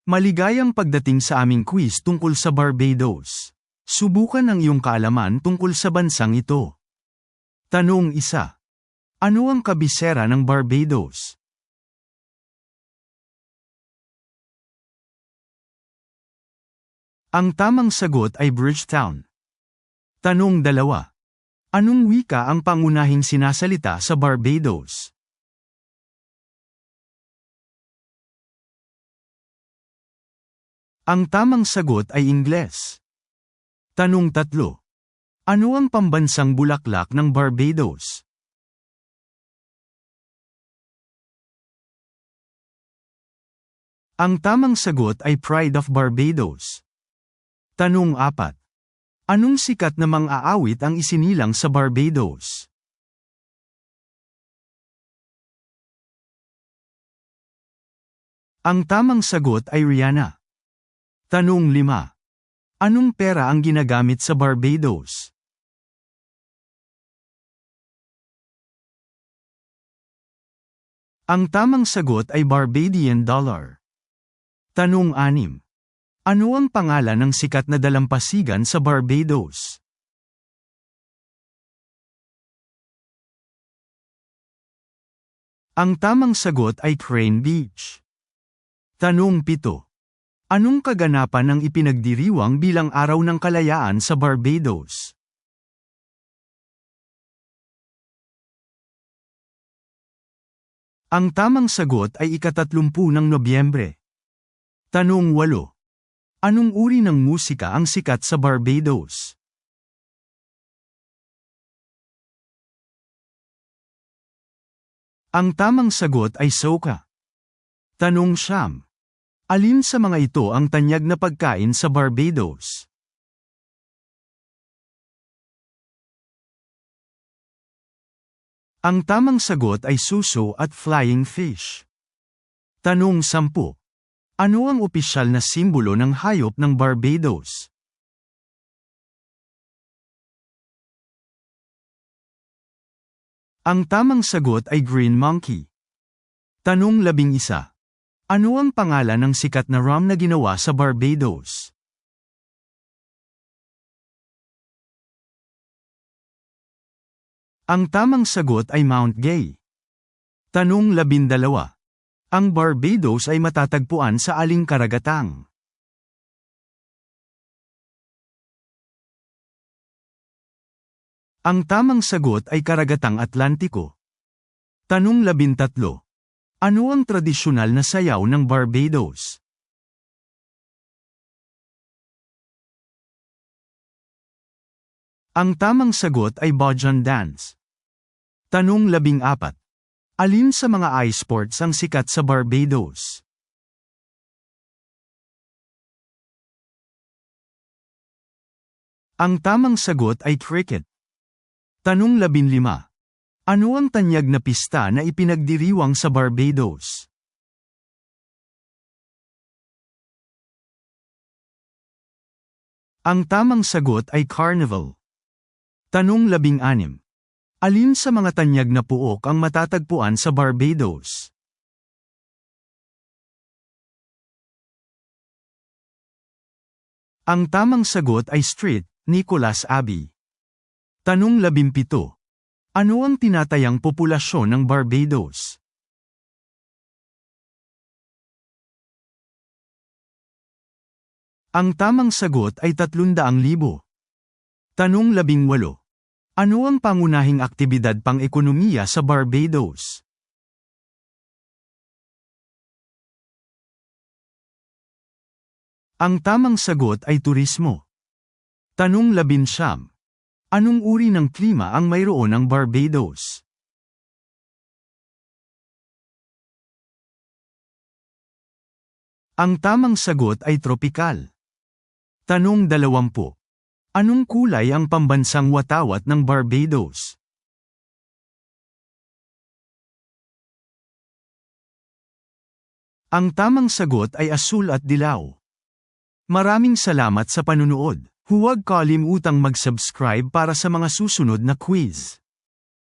Maligayang pagdating sa aming quiz tungkol sa Barbados. Subukan ang iyong kaalaman tungkol sa bansang ito. Tanong 1. Ano ang kabisera ng Barbados? Ang tamang sagot ay Bridgetown. Tanong 2. Anong wika ang pangunahing sinasalita sa Barbados? Ang tamang sagot ay Ingles. Tanong 3. Ano ang pambansang bulaklak ng Barbados? Ang tamang sagot ay Pride of Barbados. Tanong 4. Anong sikat na mang-aawit ang isinilang sa Barbados? Ang tamang sagot ay Rihanna. Tanong 5. Anong pera ang ginagamit sa Barbados? Ang tamang sagot ay Barbadian dollar. Tanong 6. Ano ang pangalan ng sikat na dalampasigan sa Barbados? Ang tamang sagot ay Crane Beach. Tanong 7. Anong kaganapan ang ipinagdiriwang bilang Araw ng Kalayaan sa Barbados? Ang tamang sagot ay ika-30 ng Nobyembre. Tanong 8. Anong uri ng musika ang sikat sa Barbados? Ang tamang sagot ay soca. Tanong 9. Alin sa mga ito ang tanyag na pagkain sa Barbados? Ang tamang sagot ay suso at flying fish. Tanong 10. Ano ang opisyal na simbolo ng hayop ng Barbados? Ang tamang sagot ay green monkey. Tanong 11. Ano ang pangalan ng sikat na rum na ginawa sa Barbados? Ang tamang sagot ay Mount Gay. Tanong 12. Ang Barbados ay matatagpuan sa aling karagatang? Ang tamang sagot ay karagatang Atlantiko. Tanong 13. Ano ang tradisyonal na sayaw ng Barbados? Ang tamang sagot ay Bajan Dance. Tanong 14. Alin sa mga ice sports ang sikat sa Barbados? Ang tamang sagot ay cricket. Tanong 15. Ano ang tanyag na pista na ipinagdiriwang sa Barbados? Ang tamang sagot ay Carnival. Tanong 16. Alin sa mga tanyag na puok ang matatagpuan sa Barbados? Ang tamang sagot ay St. Nicholas Abbey. Tanong 17. Ano ang tinatayang populasyon ng Barbados? Ang tamang sagot ay 300,000. Tanong 18. Ano ang pangunahing aktibidad pang-ekonomiya sa Barbados? Ang tamang sagot ay turismo. Tanong 19. Anong uri ng klima ang mayroon ng Barbados? Ang tamang sagot ay tropikal. Tanong 20. Anong kulay ang pambansang watawat ng Barbados? Ang tamang sagot ay asul at dilaw. Maraming salamat sa panunood. Huwag kalimutang mag-subscribe para sa mga susunod na quiz.